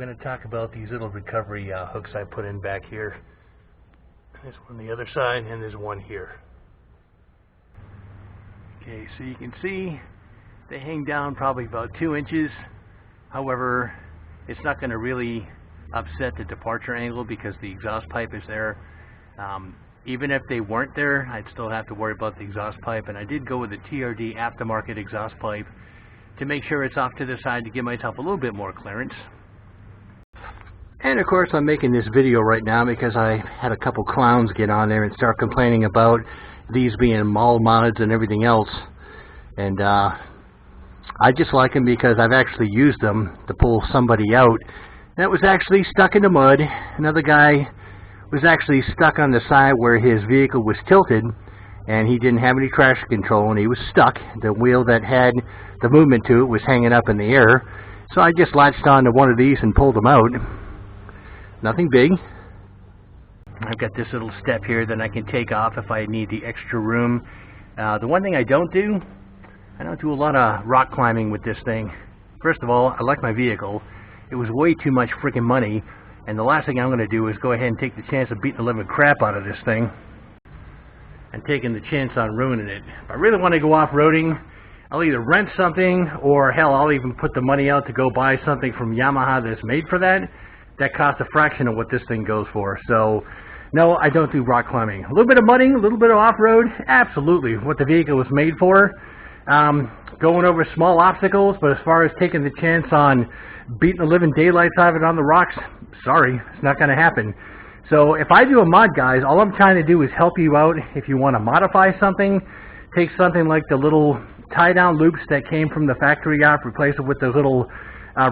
going to talk about these little recovery hooks I put in back here. There's one on the other side, and there's one here. Okay, so you can see they hang down probably about 2 inches. However, it's not going to really upset the departure angle because the exhaust pipe is there. Even if they weren't there, I'd still have to worry about the exhaust pipe, and I did go with the TRD aftermarket exhaust pipe to make sure it's off to the side to give myself a little bit more clearance. And of course I'm making this video right now because I had a couple clowns get on there and start complaining about these being mall mods and everything else, and I just like them because I've actually used them to pull somebody out that was actually stuck in the mud. Another guy was actually stuck on the side where his vehicle was tilted, and he didn't have any traction control, and he was stuck. The wheel that had the movement to it was hanging up in the air, so I just latched onto one of these and pulled them out. Nothing big. I've got this little step here that I can take off if I need the extra room. The one thing I don't do a lot of rock climbing with this thing. First of all, I like my vehicle. It was way too much freaking money, and the last thing I'm going to do is go ahead and take the chance of beating the living crap out of this thing and taking the chance on ruining it. If I really want to go off-roading, I'll either rent something, or hell, I'll even put the money out to go buy something from Yamaha that's made for that. That costs a fraction of what this thing goes for. So no, I don't do rock climbing. A little bit of mudding, a little bit of off-road, absolutely what the vehicle was made for. Going over small obstacles, but as far as taking the chance on beating the living daylights out of it on the rocks, sorry, it's not going to happen. So if I do a mod, guys, all I'm trying to do is help you out. If you want to modify something, take something like the little tie-down loops that came from the factory off, replace it with those little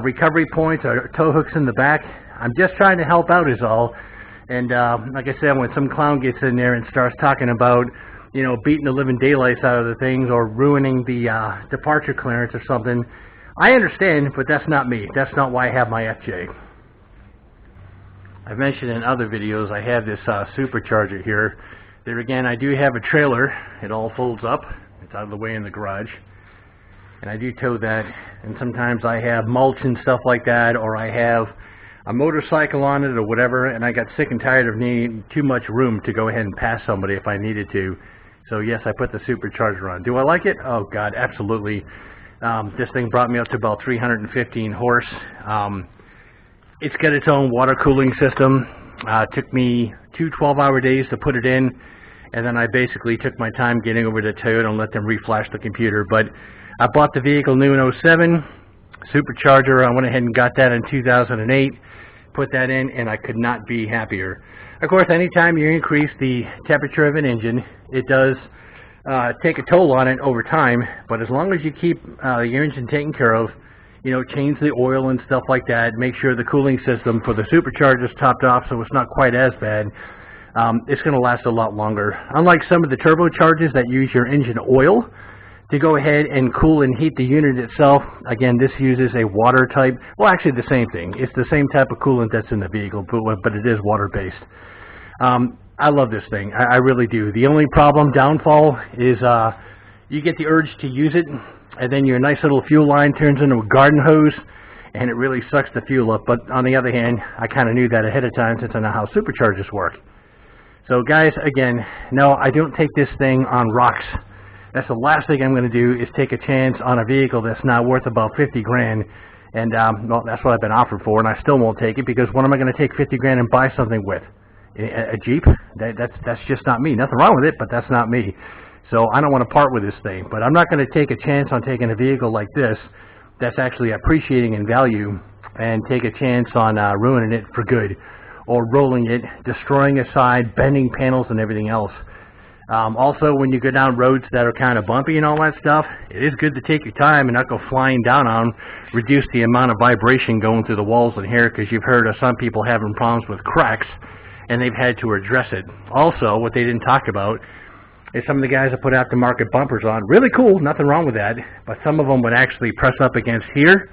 recovery points or tow hooks in the back. I'm just trying to help out is all. And like I said, when some clown gets in there and starts talking about, you know, beating the living daylights out of the things or ruining the departure clearance or something, I understand, but that's not me. That's not why I have my FJ. I've mentioned in other videos I have this Supercharger here. There again, I do have a trailer. It all folds up. It's out of the way in the garage. And I do tow that. And sometimes I have mulch and stuff like that, or I have a motorcycle on it or whatever, and I got sick and tired of needing too much room to go ahead and pass somebody if I needed to. So yes, I put the Supercharger on. Do I like it? Oh God, absolutely. This thing brought me up to about 315 horse. It's got its own water cooling system. It took me 2 12-hour days to put it in, and then I basically took my time getting over to Toyota and let them reflash the computer. But I bought the vehicle new in 07, Supercharger. I went ahead and got that in 2008, put that in, and I could not be happier. Of course, anytime you increase the temperature of an engine, it does take a toll on it over time, but as long as you keep your engine taken care of, you know, change the oil and stuff like that, make sure the cooling system for the Supercharger is topped off so it's not quite as bad, it's going to last a lot longer. Unlike some of the turbochargers that use your engine oil to go ahead and cool and heat the unit itself, again, this uses a water type, well actually the same thing. It's the same type of coolant that's in the vehicle, but it is water based. I love this thing. I really do. The only downfall is you get the urge to use it, and then your nice little fuel line turns into a garden hose, and it really sucks the fuel up. But on the other hand, I kind of knew that ahead of time since I know how superchargers work. So guys, again, no, I don't take this thing on rocks. That's the last thing I'm going to do is take a chance on a vehicle that's now worth about 50 grand. And, well, that's what I've been offered for, and I still won't take it because what am I going to take 50 grand and buy something with? A Jeep? That's just not me. Nothing wrong with it, but that's not me. So I don't want to part with this thing. But I'm not going to take a chance on taking a vehicle like this that's actually appreciating in value and take a chance on ruining it for good, or rolling it, destroying a side, bending panels and everything else. Also, when you go down roads that are kind of bumpy and all that stuff, it is good to take your time and not go flying down on them, reduce the amount of vibration going through the walls in here, because you've heard of some people having problems with cracks, and they've had to address it. Also, what they didn't talk about is some of the guys that put aftermarket bumpers on. Really cool, nothing wrong with that, but some of them would actually press up against here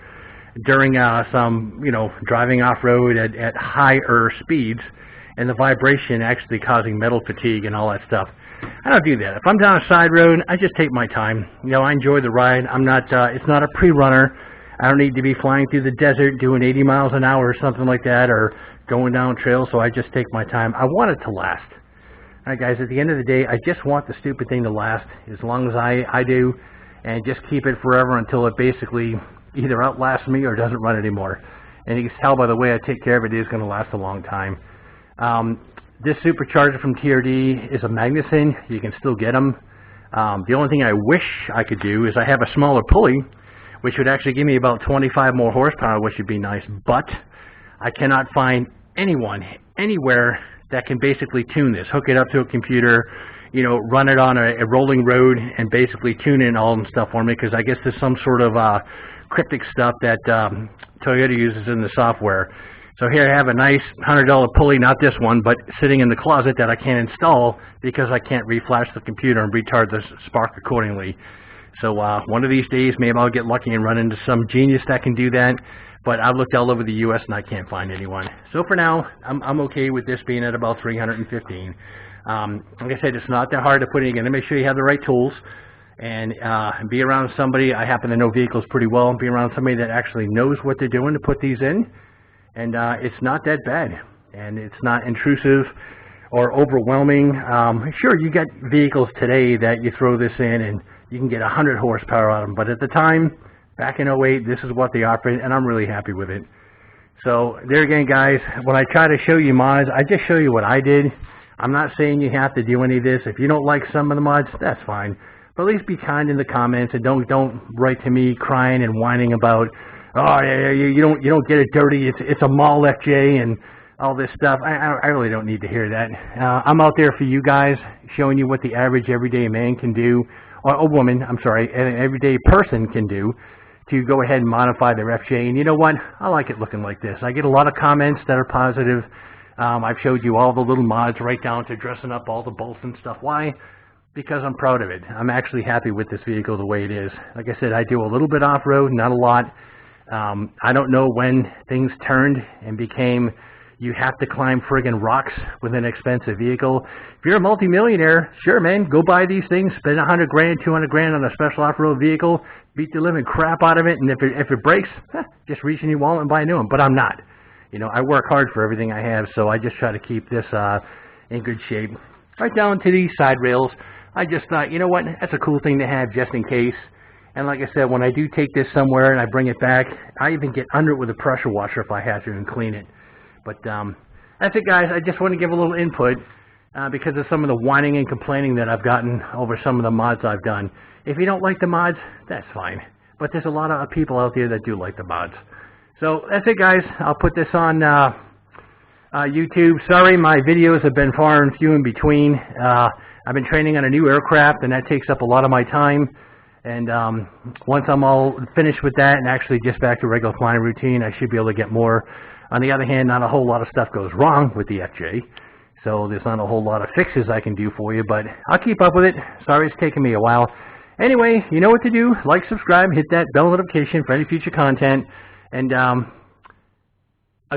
during some, you know, driving off-road at higher speeds, and the vibration actually causing metal fatigue and all that stuff. I don't do that. If I'm down a side road, I just take my time. You know, I enjoy the ride. I'm not, it's not a pre-runner. I don't need to be flying through the desert doing 80 miles an hour or something like that, or going down trails, so I just take my time. I want it to last. Alright guys, at the end of the day, I just want the stupid thing to last as long as I do, and just keep it forever until it basically either outlasts me or doesn't run anymore. And you can tell by the way I take care of it, it's going to last a long time. This supercharger from TRD is a Magnuson. You can still get them. The only thing I wish I could do is I have a smaller pulley, which would actually give me about 25 more horsepower, which would be nice, but I cannot find anyone, anywhere, that can basically tune this, hook it up to a computer, you know, run it on a rolling road and basically tune in all the stuff for me, because I guess there's some sort of cryptic stuff that Toyota uses in the software. So here I have a nice $100 pulley, not this one, but sitting in the closet that I can't install because I can't reflash the computer and retard the spark accordingly. So one of these days, maybe I'll get lucky and run into some genius that can do that. But I've looked all over the U.S. and I can't find anyone. So for now, I'm okay with this being at about 315. Like I said, it's not that hard to put it in. Make sure you have the right tools and be around somebody. I happen to know vehicles pretty well. Be around somebody that actually knows what they're doing to put these in. And it's not that bad. And it's not intrusive or overwhelming. Sure, you got vehicles today that you throw this in and you can get 100 horsepower out of them. But at the time, back in 08, this is what they offered, and I'm really happy with it. So there again, guys, when I try to show you mods, I just show you what I did. I'm not saying you have to do any of this. If you don't like some of the mods, that's fine. But at least be kind in the comments and don't write to me crying and whining about, oh, yeah, you don't get it dirty. It's a mall FJ and all this stuff. I really don't need to hear that. I'm out there for you guys, showing you what the average everyday man can do, or a woman, I'm sorry, an everyday person can do to go ahead and modify their FJ. And you know what? I like it looking like this. I get a lot of comments that are positive. I've showed you all the little mods right down to dressing up all the bolts and stuff. Why? Because I'm proud of it. I'm actually happy with this vehicle the way it is. Like I said, I do a little bit off-road, not a lot. I don't know when things turned and became you have to climb friggin' rocks with an expensive vehicle. If you're a multimillionaire, sure, man, go buy these things, spend 100 grand, 200 grand on a special off-road vehicle, beat the living crap out of it, and if it breaks, just reach in your wallet and buy a new one. But I'm not. You know, I work hard for everything I have, so I just try to keep this in good shape. Right down to these side rails. I just thought, you know what, that's a cool thing to have just in case. And like I said, when I do take this somewhere and I bring it back, I even get under it with a pressure washer if I have to and clean it. But that's it, guys. I just want to give a little input because of some of the whining and complaining that I've gotten over some of the mods I've done. If you don't like the mods, that's fine. But there's a lot of people out there that do like the mods. So that's it, guys. I'll put this on YouTube. Sorry, my videos have been far and few in between. I've been training on a new aircraft, and that takes up a lot of my time. And once I'm all finished with that and actually just back to regular flying routine, I should be able to get more. On the other hand, not a whole lot of stuff goes wrong with the FJ, so there's not a whole lot of fixes I can do for you, but I'll keep up with it. Sorry it's taken me a while. Anyway, you know what to do. Like, subscribe, hit that bell notification for any future content, and I'll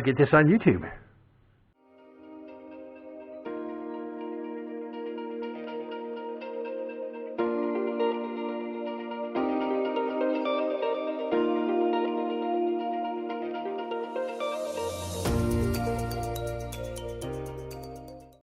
get this on YouTube.